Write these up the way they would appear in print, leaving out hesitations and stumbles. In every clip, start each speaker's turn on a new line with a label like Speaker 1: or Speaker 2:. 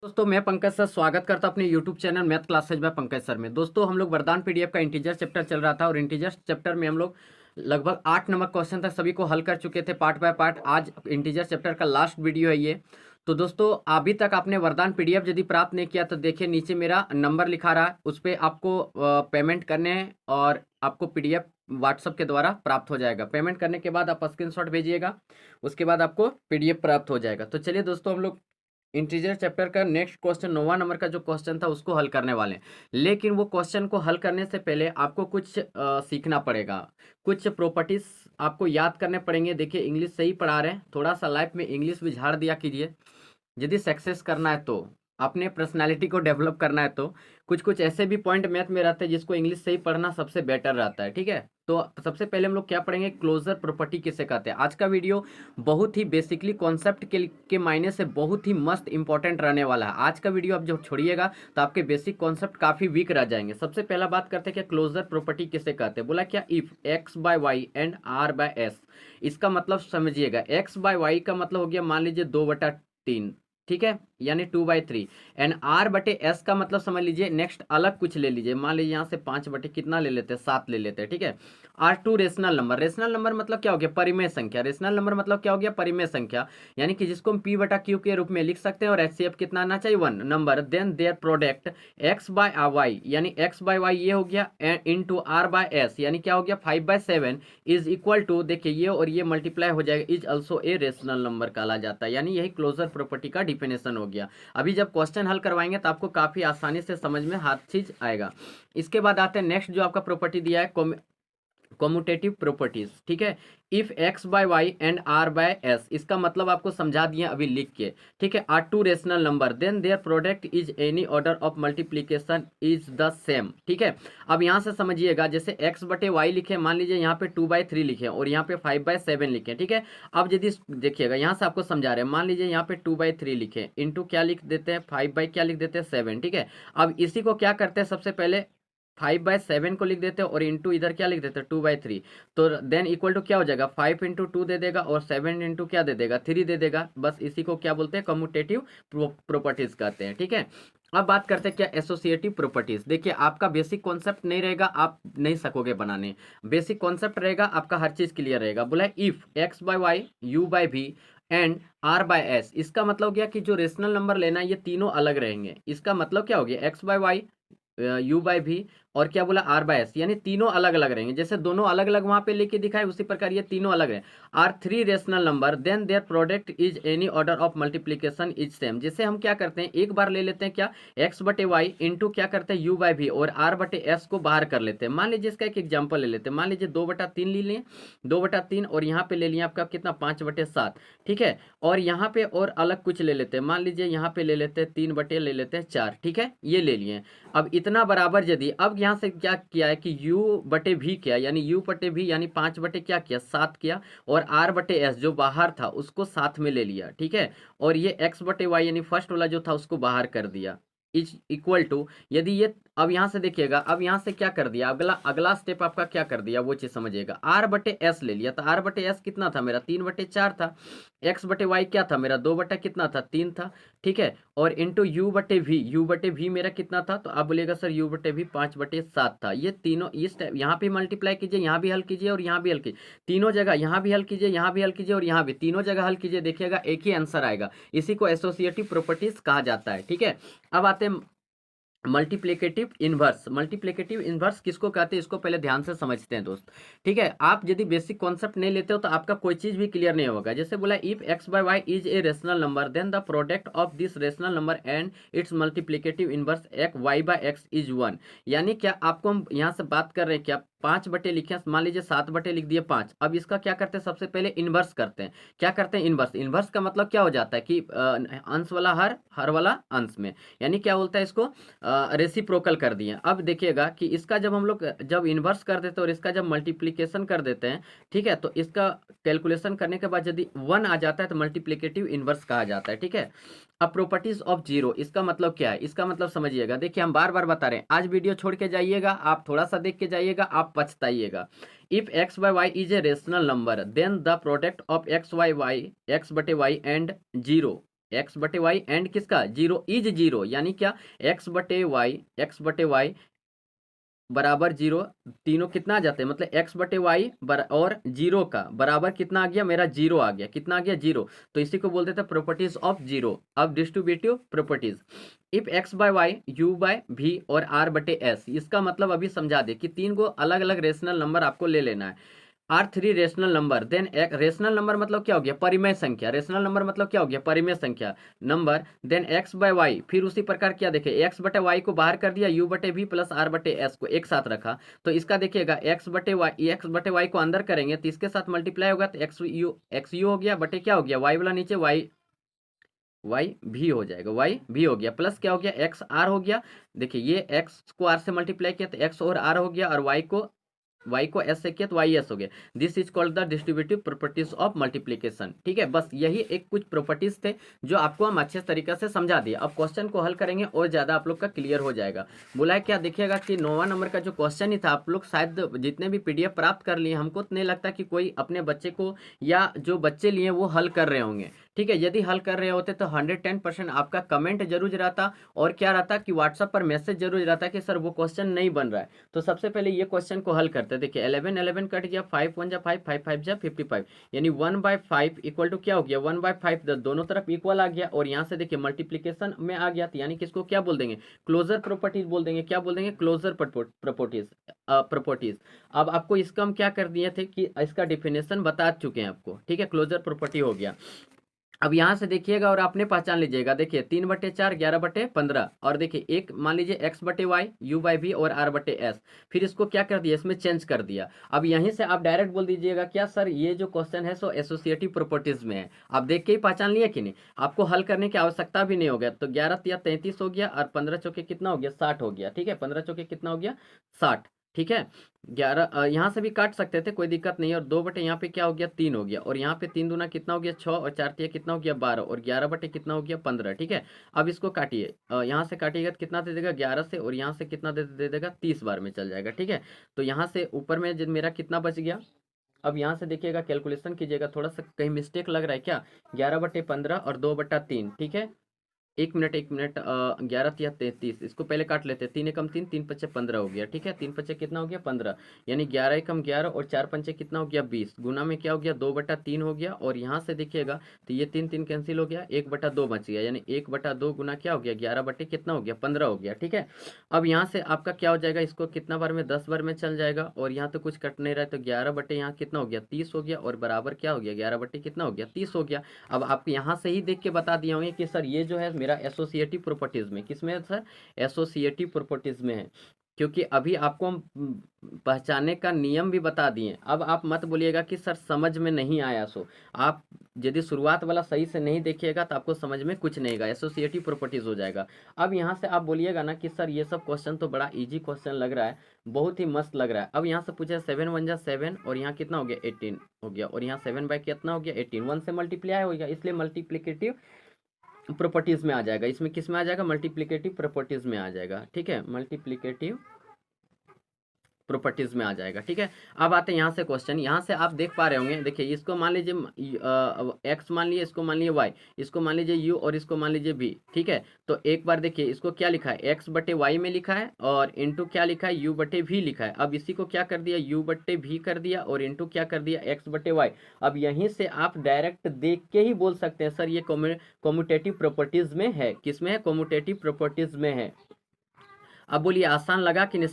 Speaker 1: दोस्तों मैं पंकज सर स्वागत करता हूं अपने YouTube channel math classes by Pankaj sir में। दोस्तों हम लोग वरदान पीडीएफ का इंटीजर चैप्टर चल रहा था और इंटीजर चैप्टर में हम लोग लगभग 8 नंबर क्वेश्चन तक सभी को हल कर चुके थे पार्ट बाय पार्ट। आज इंटीजर चैप्टर का लास्ट वीडियो है ये। तो दोस्तों अभी तक आपने वरदान पीडीएफ यदि प्राप्त नहीं किया तो देखिए नीचे मेरा नंबर लिखा रहा है, उस पर आपको पेमेंट करने हैं और आपको पीडीएफ व्हाट्सएप के द्वारा प्राप्त हो जाएगा। पेमेंट करने के बाद आप स्क्रीनशॉट भेजिएगा, उसके बाद आपको पीडीएफ प्राप्त हो जाएगा। तो चलिए दोस्तों हम लोग इंटीजर चैप्टर का नेक्स्ट क्वेश्चन 9वां नंबर का जो क्वेश्चन था उसको हल करने वाले हैं। लेकिन वो क्वेश्चन को हल करने से पहले आपको कुछ सीखना पड़ेगा, कुछ प्रॉपर्टीज आपको याद करने पड़ेंगे। देखिए इंग्लिश सही पढ़ा रहे हैं, थोड़ा सा लाइफ में इंग्लिश भी झाड़ दिया कीजिए। यदि सक्सेस करना है तो अपने पर्सनालिटी को डेवलप करना है तो कुछ कुछ ऐसे भी पॉइंट मैथ में रहते हैं जिसको इंग्लिश से ही पढ़ना सबसे बेटर रहता है। ठीक है, तो सबसे पहले हम लोग क्या पढ़ेंगे, क्लोजर प्रॉपर्टी किसे कहते हैं। आज का वीडियो बहुत ही बेसिकली कॉन्सेप्ट के मायने से बहुत ही मस्त इंपॉर्टेंट रहने वाला है। आज का वीडियो आप जब छोड़िएगा तो आपके बेसिक कॉन्सेप्ट काफी वीक रह जाएंगे। सबसे पहला बात करते हैं कि क्लोजर प्रॉपर्टी किसे कहते हैं। बोला क्या, if x by y and r by s. इसका मतलब समझिएगा, एक्स बाय वाई का मतलब हो गया मान लीजिए 2/3, ठीक है, यानी 2/3। एंड आर बटे एस का मतलब समझ लीजिए नेक्स्ट अलग कुछ ले लीजिए, मान लीजिए यहाँ से 5 बटे कितना ले लेते हैं, 7 ले लेते हैं। ठीक है, are two rational number. Rational number मतलब क्या हो गया, परिमेय संख्या। रेशनल नंबर मतलब क्या हो गया, परिमेय संख्या, यानी कि जिसको हम पी बटा क्यू के रूप में लिख सकते हैं और एचसीएफ कितना आना चाहिए, 1 number. Then their product x by y, यानी एक्स बाय वाई ये हो गया, इंटू आर बाय एस यानी क्या हो गया 5/7 इज इक्वल टू, देखिए ये और ये मल्टीप्लाई हो जाएगा, is also a rational number कहला जाता है। यानी यही क्लोजर प्रॉपर्टी का डिफिनेशन हो गया। अभी जब क्वेश्चन हल करवाएंगे तो आपको काफी आसानी से समझ में हर चीज आएगा। इसके बाद आते हैं नेक्स्ट जो आपका प्रॉपर्टी दिया है, कॉम्यूटेटिव प्रॉपर्टीज। ठीक है, if x by y and r by s, इसका मतलब आपको समझा दिया अभी लिख के। ठीक है, are two rational number then their product is any order of multiplication is the same. ठीक है, अब यहाँ से समझिएगा, जैसे एक्स बटे वाई लिखे, मान लीजिए यहाँ पे 2/3 लिखे और यहाँ पे 5/7 लिखे। ठीक है, अब यदि देखिएगा यहाँ से आपको समझा रहे हैं, मान लीजिए यहाँ पे 2/3 लिखे, इंटू क्या लिख देते हैं, 5 क्या लिख देते हैं 7। ठीक है, अब इसी को क्या करते हैं, सबसे पहले 5/7 को लिख देते हैं और इंटू इधर क्या लिख देते हैं 2/3। तो देन इक्वल टू क्या हो जाएगा, 5 इंटू 2 दे देगा और 7 इंटू क्या दे देगा, 3 दे देगा। बस इसी को क्या बोलते हैं, कम्यूटेटिव प्रॉपर्टीज कहते हैं। ठीक है, अब बात करते हैं क्या, एसोसिएटिव प्रॉपर्टीज। देखिए आपका बेसिक कॉन्सेप्ट नहीं रहेगा, आप नहीं सकोगे बनाने। बेसिक कॉन्सेप्ट रहेगा आपका, हर चीज क्लियर रहेगा। बोला if x by y, u by v and r by s, इसका मतलब हो गया कि जो रेशनल नंबर लेना है ये तीनों अलग रहेंगे। इसका मतलब क्या हो गया, x by y, u by भी और क्या बोला आर बाय एस, यानी तीनों अलग अलग रहेंगे। जैसे दोनों अलग अलग वहां पे लेके दिखाए उसी प्रकार ये तीनों अलग है। Are three rational number then their product is any order of multiplication is same. जिसे हम क्या करते हैं, एक बार ले लेते हैं क्या, एक्स बटे वाई इंटू क्या करते हैं यू बाय भी और आर बटे एस को बाहर कर लेते हैं। मान लीजिए इसका एक एग्जाम्पल ले लेते हैं, मान लीजिए 2/3 ले लिए, 2/3 और यहाँ पे ले लिया आपका कितना 5/7। ठीक है, और यहाँ पे और अलग कुछ ले लेते हैं, मान लीजिए यहाँ पे ले लेते हैं 3 बटे ले लेते हैं 4। ठीक है, ये ले लिए। अब इतना बराबर यदि, अब यहाँ से क्या किया है कि u बटे भी किया, यानी u बटे भी यानी 5 बटे क्या किया 7 किया और r बटे s जो बाहर था उसको साथ में ले लिया। ठीक है, और ये x बटे y यानी फर्स्ट वाला जो था उसको बाहर कर दिया, इज इक्वल टू, यदि ये, अब यहां से देखिएगा, अब यहां से क्या कर दिया, अगला अगला स्टेप आपका क्या कर दिया वो चीज समझिएगा। आर बटे एस ले लिया, तो आर बटे एस कितना था मेरा 3/4 था। एक्स बटे वाई क्या था मेरा 2 बटा कितना था 3 था। ठीक है, और इंटू यू बटे भी, यू बटे भी मेरा कितना था, तो आप बोलिएगा सर यू बटे भी 5/7 था। ये तीनों इस यहाँ पे मल्टीप्लाई कीजिए, यहाँ भी हल कीजिए और यहाँ भी हल कीजिए, तीनों जगह यहाँ भी हल कीजिए, यहाँ भी हल कीजिए और यहाँ भी, तीनों जगह हल कीजिए, देखिएगा एक ही आंसर आएगा। इसी को एसोसिएटिव प्रॉपर्टीज कहा जाता है। ठीक है, अब आते हैं मल्टीप्लिकेटिव इनवर्स। मल्टीप्लिकेटिव इनवर्स किसको कहते हैं, इसको पहले ध्यान से समझते हैं दोस्त। ठीक है, आप यदि बेसिक कॉन्सेप्ट नहीं लेते हो तो आपका कोई चीज भी क्लियर नहीं होगा। जैसे बोला if x by y is a rational number then the product of this rational number and its multiplicative inverse x y by x is 1। यानी क्या आपको हम यहाँ से बात कर रहे हैं, क्या 5 बटे लिखे, मान लीजिए 7 बटे लिख दिए 5। अब इसका क्या करते हैं, सबसे पहले इनवर्स करते हैं। क्या करते हैं, इनवर्स। इनवर्स का मतलब क्या हो जाता है कि अंश वाला हर वाला अंश में, यानी क्या बोलता है इसको, रेसिप्रोकल कर दिए। अब देखिएगा कि इसका जब हम लोग जब इन्वर्स कर देते हैं और इसका जब मल्टीप्लिकेशन कर देते हैं, ठीक है, तो इसका कैलकुलेशन करने के बाद यदि 1 आ जाता है तो मल्टीप्लिकेटिव इन्वर्स कहा जाता है। ठीक है, अब प्रॉपर्टीज ऑफ जीरो, इसका मतलब क्या है, इसका मतलब समझिएगा। देखिए हम बार बार बता रहे हैं, आज वीडियो छोड़ के जाइएगा, आप थोड़ा सा देख के जाइएगा, आप पछताइएगा। If x by y is a rational number then the product of x by y, x बटे वाई एंड जीरो, एक्स बटे वाई एंड किसका जीरो इज जीरो, यानी क्या एक्स बटे वाई बराबर जीरो, तीनों कितना आ जाते हैं, मतलब एक्स बटे वाई और जीरो का बराबर कितना आ गया, मेरा जीरो आ गया, कितना आ गया जीरो। तो इसी को बोलते थे प्रॉपर्टीज ऑफ जीरो। अब distributive properties, if x by y u by भी और आर बटे एस, इसका मतलब अभी समझा दे कि तीन को अलग अलग रेशनल नंबर आपको ले लेना है। Are three rational number, then एक रेशनल नंबर मतलब क्या हो गया, परिमेय संख्या, रेशनल नंबर मतलब क्या हो गया, परिमेय संख्या number, then x by y, फिर उसी प्रकार क्या देखे एक्स बटे वाई को बाहर कर दिया, यू बटे भी प्लस आर बटे एस को एक साथ रखा, तो इसका देखिएगा एक्स बटे वाई को अंदर करेंगे तो इसके साथ मल्टीप्लाई होगा, तो एक्स यू हो गया बटे क्या हो गया, वाई वाला नीचे वाई भी हो जाएगा, वाई भी हो गया, प्लस क्या हो गया एक्स आर हो गया। देखिए ये एक्स को आर से मल्टीप्लाई किया तो एक्स और आर हो गया, और वाई को एस से किया तो वाई एस हो गया। This is called the distributive properties of multiplication. ठीक है, बस यही एक कुछ प्रॉपर्टीज थे जो आपको हम अच्छे तरीके से समझा दिए। अब क्वेश्चन को हल करेंगे और ज्यादा आप लोग का क्लियर हो जाएगा। बोला है क्या, देखिएगा कि 9वां नंबर का जो क्वेश्चन ही था, आप लोग शायद जितने भी पीडीएफ प्राप्त कर लिए, हमको नहीं लगता कि कोई अपने बच्चे को या जो बच्चे लिए वो हल कर रहे होंगे। ठीक है, यदि हल कर रहे होते तो 110% आपका कमेंट जरूर रहता, और क्या रहता कि व्हाट्सएप पर मैसेज जरूर रहता कि सर वो क्वेश्चन नहीं बन रहा है। तो सबसे पहले ये क्वेश्चन को हल करते हैं। देखिए 11 11 कट गया, 5 1 जा 5, 5 5 जा 55, यानी 1/5 इक्वल टू क्या हो गया, 1/5, दोनों तरफ इक्वल आ गया, और यहाँ से देखिए मल्टीप्लीकेशन में आ गया, तो यानी किसको क्या बोल देंगे, क्लोजर प्रॉपर्टीज बोल देंगे। क्या बोल देंगे, क्लोजर प्रॉपर्टीज। अब आपको इसका हम क्या कर दिए थे कि इसका डिफिनेशन बता चुके हैं आपको। ठीक है, क्लोजर प्रॉपर्टी हो गया। अब यहां से देखिएगा और आपने पहचान लीजिएगा, देखिए 3/4 11/15, और देखिए एक मान लीजिए एक्स बटे वाई यू बाई भी और आर बटे एस, फिर इसको क्या कर दिया, इसमें चेंज कर दिया। अब यहीं से आप डायरेक्ट बोल दीजिएगा क्या सर ये जो क्वेश्चन है सो एसोसिएटिव प्रॉपर्टीज में है। आप देख के ही पहचान लिया कि नहीं, आपको हल करने की आवश्यकता भी नहीं हो गया। तो 11 या 33 हो गया, और 15 चौके कितना हो गया, 60 हो गया। ठीक है, 15 चौके कितना हो गया, 60। ठीक है, 11 यहाँ से भी काट सकते थे, कोई दिक्कत नहीं है। और 2 बटे यहाँ पे क्या हो गया, 3 हो गया, और यहाँ पे 3 दूना कितना हो गया, 6, और 4 तिया कितना हो गया, 12, और 11 बटे कितना हो गया, 15। ठीक है, अब इसको काटिए, यहाँ से काटिएगा तो कितना दे देगा, 11 से, और यहाँ से कितना दे देगा, 30 बार में चल जाएगा। ठीक है, तो यहाँ से ऊपर में मेरा कितना बच गया। अब यहाँ से देखिएगा, कैलकुलेशन कीजिएगा, थोड़ा सा कहीं मिस्टेक लग रहा है क्या, 11/15 और 2/3। ठीक है, एक मिनट 11 या 33, इसको पहले काट लेते हैं, 3 एकम 3, 3 पच्चे 15 हो गया। ठीक है, 3 पच्चे कितना हो गया, 15, यानी 11 एकम 11 और 4 पंचे कितना हो गया, 20, गुना में क्या हो गया, 2/3 हो गया। और यहाँ से देखिएगा तो ये 3 3 कैंसिल हो गया, 1/2 बच गया, यानी 1/2 गुना क्या हो गया, 11 बटे कितना हो गया, 15 हो गया। ठीक है, अब यहाँ से आपका क्या हो जाएगा, इसको कितना बार में, 10 बार में चल जाएगा, और यहाँ तो कुछ कट नहीं रहा है, तो 11 बटे यहाँ कितना हो गया, 30 हो गया, और बराबर क्या हो गया, 11 बटे कितना हो गया, 30 हो गया। अब आप यहाँ से ही देख के बता दिए होंगे कि सर ये जो है मेरा एसोसिएटिव प्रॉपर्टीज में, किसमें है सर, एसोसिएटिव प्रॉपर्टीज में है, क्योंकि अभी आपको हम पहचानने का नियम भी बता दिए। अब आप मत बोलिएगा कि सर समझ में नहीं आया। सो आप यदि शुरुआत वाला सही से नहीं देखिएगा तो आपको समझ में कुछ नहीं आएगा, एसोसिएटिव प्रॉपर्टीज हो जाएगा। अब यहाँ से आप बोलिएगा ना कि सर ये सब क्वेश्चन तो बड़ा इजी क्वेश्चन लग रहा है, बहुत ही मस्त लग रहा है। अब यहाँ से पूछे 7 1 जा 7, और यहाँ कितना हो गया, 18 हो गया, और यहाँ 7 बाई कितना हो गया, 18, 1 से मल्टीप्लाई हो गया, इसलिए मल्टीप्लिकेटिव प्रॉपर्टीज में आ जाएगा। इसमें किस में आ जाएगा, मल्टीप्लिकेटिव प्रॉपर्टीज में आ जाएगा। ठीक है, मल्टीप्लिकेटिव प्रॉपर्टीज में आ जाएगा। ठीक है, अब आते हैं यहाँ से क्वेश्चन, यहाँ से आप देख पा रहे होंगे, देखिए इसको मान लीजिए एक्स मान लीजिए, इसको मान लीजिए वाई, इसको मान लीजिए यू, और इसको मान लीजिए बी। ठीक है, तो एक बार देखिए इसको क्या लिखा है, एक्स बटे वाई में लिखा है, और इंटू क्या लिखा है, यू बटे भी लिखा है। अब इसी को क्या कर दिया, यू बटे भी कर दिया, और इंटू क्या कर दिया, एक्स बटे वाई। अब यहीं से आप डायरेक्ट देख के ही बोल सकते हैं सर ये कॉम्यूटेटिव प्रॉपर्टीज में है, किसमें है, कॉम्यूटेटिव प्रॉपर्टीज में है। अब बोलिए आसान लगा कि नहीं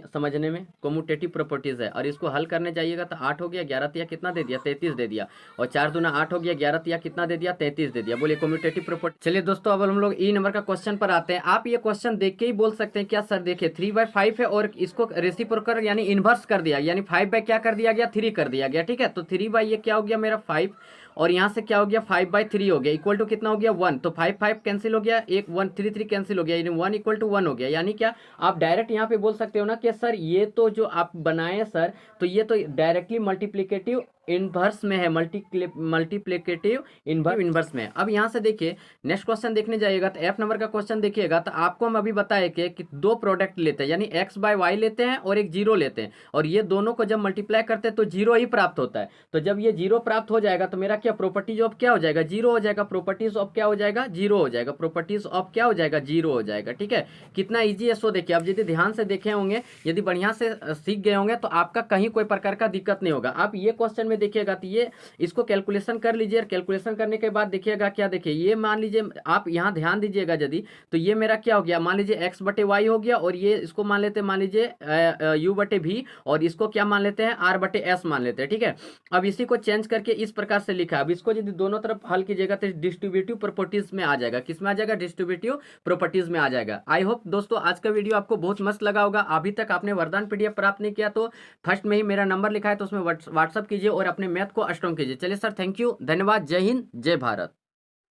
Speaker 1: समझने में, कॉम्यूटेटिव प्रॉपर्टीज है। और इसको हल करने जाइएगा तो 8 हो गया, 11 तिया कितना दे दिया, 33 दे दिया, और 4 दूना 8 हो गया, 11 तिया कितना दे दिया, 33 दे दिया। बोलिए कॉम्यूटेटिव प्रॉपर्टी। चलिए दोस्तों, अब हम लोग ई नंबर का क्वेश्चन पर आते हैं। आप ये क्वेश्चन देख के ही बोल सकते हैं क्या सर, देखिए 3/5 है, और इसको रेसिप्रोकल यानी इन्वर्स कर दिया, यानी 5 बाई क्या कर दिया गया, 3 कर दिया गया। ठीक है, तो 3 बाई ये क्या हो गया मेरा 5, और यहाँ से क्या हो गया, 5/3 हो गया, इक्वल टू कितना हो गया, 1। तो 5 5 कैंसिल हो गया, 1 1 3 3 कैंसिल हो गया, यानी 1 इक्वल टू 1 हो गया। यानी क्या, आप डायरेक्ट यहाँ पे बोल सकते हो ना कि सर ये तो जो आप बनाए सर, तो ये तो डायरेक्टली मल्टीप्लिकेटिव इनवर्स में है, मल्टीप्लिकेटिव इनवर्स में है। अब यहाँ से देखिए नेक्स्ट क्वेश्चन देखने जाइएगा तो F नंबर का क्वेश्चन देखिएगा, तो आपको हम अभी बताए कि दो प्रोडक्ट लेते हैं, यानी x बाय वाई लेते हैं और एक जीरो लेते हैं, और ये दोनों को जब मल्टीप्लाई करते हैं तो जीरो ही प्राप्त होता है। तो जब ये जीरो प्राप्त हो जाएगा तो मेरा क्या प्रॉपर्टीज ऑफ क्या हो जाएगा, जीरो हो जाएगा। प्रॉपर्टीज ऑफ क्या हो जाएगा, जीरो हो जाएगा। प्रॉपर्टीज ऑफ क्या हो जाएगा, जीरो हो जाएगा। ठीक है, कितना ईजी है। सो देखिए, अब यदि ध्यान से देखे होंगे, यदि बढ़िया से सीख गए होंगे तो आपका कहीं कोई प्रकार का दिक्कत नहीं होगा। आप ये क्वेश्चन में देखिएगा तो ये इसको कैलकुलेशन कर लीजिए, कैलकुलेशन करने के बाद देखिएगा क्या, देखिए ये मान लीजिए, आप यहाँ ध्यान दीजिएगा यदि, तो ये मेरा क्या हो गया, मान लीजिए एक्स बटे वाई हो गया, और ये इसको मान लेते हैं, मान लीजिए यू बटे भी, और इसको क्या मान लेते हैं, आर बटे एस मान लेते हैं। ठीक है, अब इसी को चेंज करके इस प्रकार से लिखा है। अब इसको यदि दोनों तरफ हल कीजिएगा तो डिस्ट्रीब्यूटिव प्रॉपर्टीज में आ जाएगा। किस में आ जाएगा, डिस्ट्रीब्यूटिव प्रॉपर्टीज में आ जाएगा। आई होप दोस्तों आज का वीडियो आपको बहुत मस्त लगा होगा। अभी तक आपने वरदान पीडीएफ प्राप्त नहीं किया तो फर्स्ट में ही मेरा नंबर लिखा है, तो उसमें व्हाट्सअप कीजिए और अपने मैथ को स्ट्रॉन्ग कीजिए। चलिए सर, थैंक यू, धन्यवाद, जय हिंद, जय भारत।